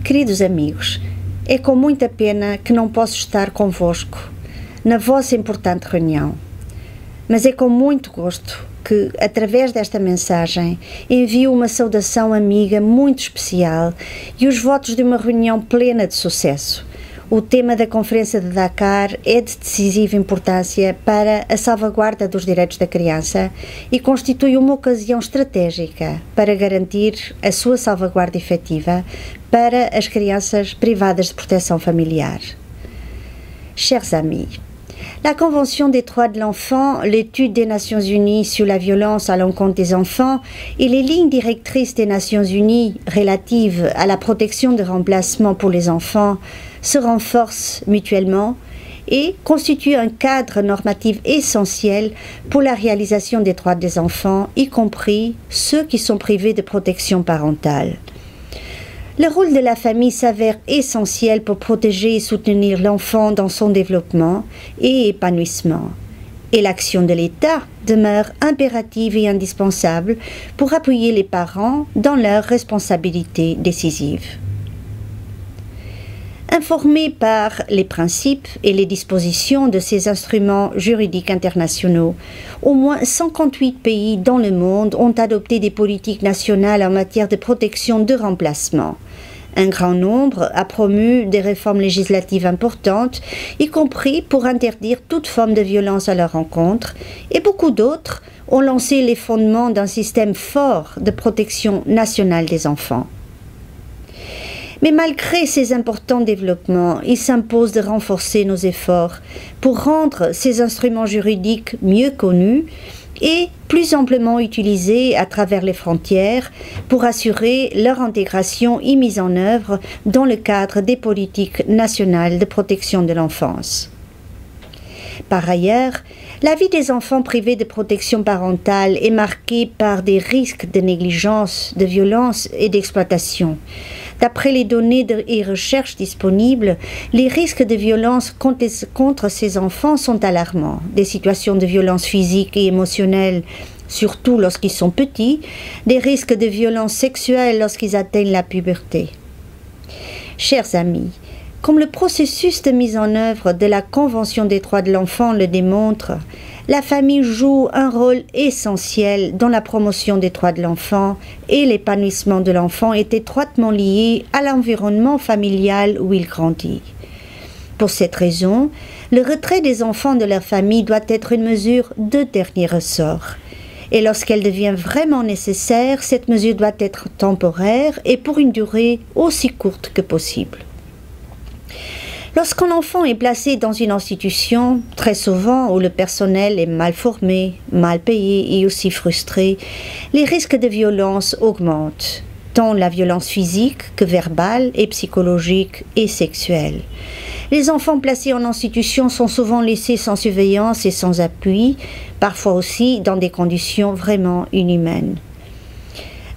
Queridos amigos, é com muita pena que não posso estar convosco na vossa importante reunião, mas é com muito gosto que, através desta mensagem, envio uma saudação amiga muito especial e os votos de uma reunião plena de sucesso. O tema da Conferência de Dakar é de decisiva importância para a salvaguarda dos direitos da criança e constitui uma ocasião estratégica para garantir a sua salvaguarda efetiva para as crianças privadas de proteção familiar. Chers amis, la Convention des droits de l'enfant, l'étude des Nations Unies sur la violence à l'encontre des enfants et les lignes directrices des Nations Unies relatives à la protection de remplacement pour les enfants se renforcent mutuellement et constituent un cadre normatif essentiel pour la réalisation des droits des enfants, y compris ceux qui sont privés de protection parentale. Le rôle de la famille s'avère essentiel pour protéger et soutenir l'enfant dans son développement et épanouissement. Et l'action de l'État demeure impérative et indispensable pour appuyer les parents dans leurs responsabilités décisives. Informés par les principes et les dispositions de ces instruments juridiques internationaux, au moins 58 pays dans le monde ont adopté des politiques nationales en matière de protection de remplacement. Un grand nombre a promu des réformes législatives importantes, y compris pour interdire toute forme de violence à leur encontre, et beaucoup d'autres ont lancé les fondements d'un système fort de protection nationale des enfants. Mais malgré ces importants développements, il s'impose de renforcer nos efforts pour rendre ces instruments juridiques mieux connus et plus amplement utilisés à travers les frontières pour assurer leur intégration et mise en œuvre dans le cadre des politiques nationales de protection de l'enfance. Par ailleurs, la vie des enfants privés de protection parentale est marquée par des risques de négligence, de violence et d'exploitation. D'après les données et recherches disponibles, les risques de violence contre ces enfants sont alarmants. Des situations de violence physique et émotionnelle, surtout lorsqu'ils sont petits, des risques de violence sexuelle lorsqu'ils atteignent la puberté. Chers amis, comme le processus de mise en œuvre de la Convention des droits de l'enfant le démontre, la famille joue un rôle essentiel dans la promotion des droits de l'enfant et l'épanouissement de l'enfant est étroitement lié à l'environnement familial où il grandit. Pour cette raison, le retrait des enfants de leur famille doit être une mesure de dernier ressort. Et lorsqu'elle devient vraiment nécessaire, cette mesure doit être temporaire et pour une durée aussi courte que possible. Lorsqu'un enfant est placé dans une institution, très souvent où le personnel est mal formé, mal payé et aussi frustré, les risques de violence augmentent, tant la violence physique que verbale et psychologique et sexuelle. Les enfants placés en institution sont souvent laissés sans surveillance et sans appui, parfois aussi dans des conditions vraiment inhumaines.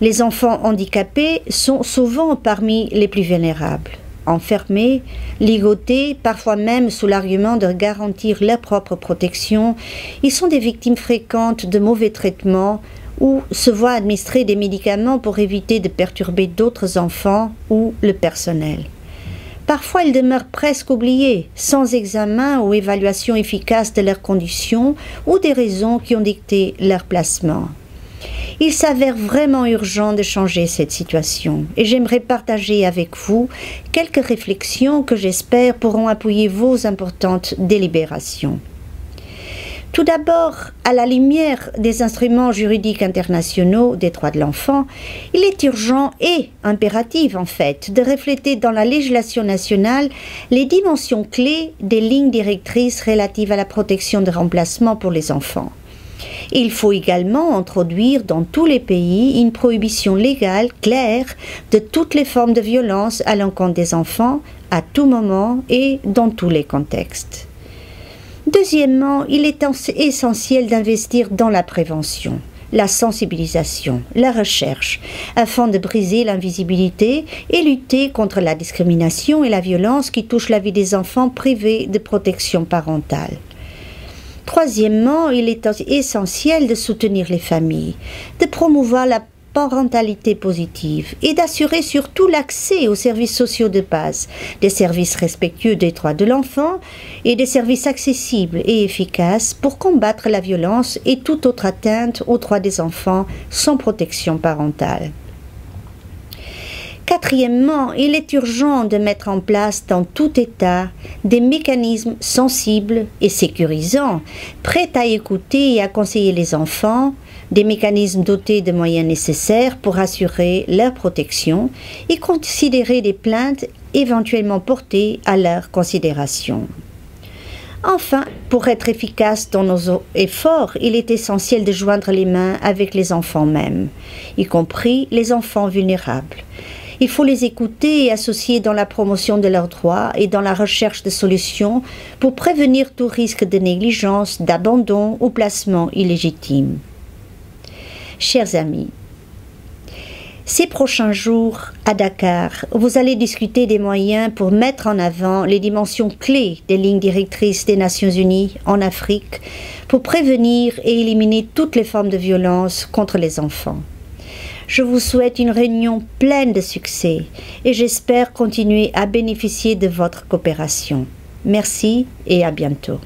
Les enfants handicapés sont souvent parmi les plus vulnérables. Enfermés, ligotés, parfois même sous l'argument de garantir leur propre protection, ils sont des victimes fréquentes de mauvais traitements ou se voient administrer des médicaments pour éviter de perturber d'autres enfants ou le personnel. Parfois, ils demeurent presque oubliés, sans examen ou évaluation efficace de leurs conditions ou des raisons qui ont dicté leur placement. Il s'avère vraiment urgent de changer cette situation et j'aimerais partager avec vous quelques réflexions que j'espère pourront appuyer vos importantes délibérations. Tout d'abord, à la lumière des instruments juridiques internationaux des droits de l'enfant, il est urgent et impératif en fait de refléter dans la législation nationale les dimensions clés des lignes directrices relatives à la protection de remplacement pour les enfants. Il faut également introduire dans tous les pays une prohibition légale claire de toutes les formes de violence à l'encontre des enfants, à tout moment et dans tous les contextes. Deuxièmement, il est essentiel d'investir dans la prévention, la sensibilisation, la recherche, afin de briser l'invisibilité et lutter contre la discrimination et la violence qui touchent la vie des enfants privés de protection parentale. Troisièmement, il est essentiel de soutenir les familles, de promouvoir la parentalité positive et d'assurer surtout l'accès aux services sociaux de base, des services respectueux des droits de l'enfant et des services accessibles et efficaces pour combattre la violence et toute autre atteinte aux droits des enfants sans protection parentale. Quatrièmement, il est urgent de mettre en place dans tout État des mécanismes sensibles et sécurisants, prêts à écouter et à conseiller les enfants, des mécanismes dotés de moyens nécessaires pour assurer leur protection et considérer des plaintes éventuellement portées à leur considération. Enfin, pour être efficace dans nos efforts, il est essentiel de joindre les mains avec les enfants mêmes, y compris les enfants vulnérables. Il faut les écouter et associer dans la promotion de leurs droits et dans la recherche de solutions pour prévenir tout risque de négligence, d'abandon ou placement illégitime. Chers amis, ces prochains jours à Dakar, vous allez discuter des moyens pour mettre en avant les dimensions clés des lignes directrices des Nations Unies en Afrique pour prévenir et éliminer toutes les formes de violence contre les enfants. Je vous souhaite une réunion pleine de succès et j'espère continuer à bénéficier de votre coopération. Merci et à bientôt.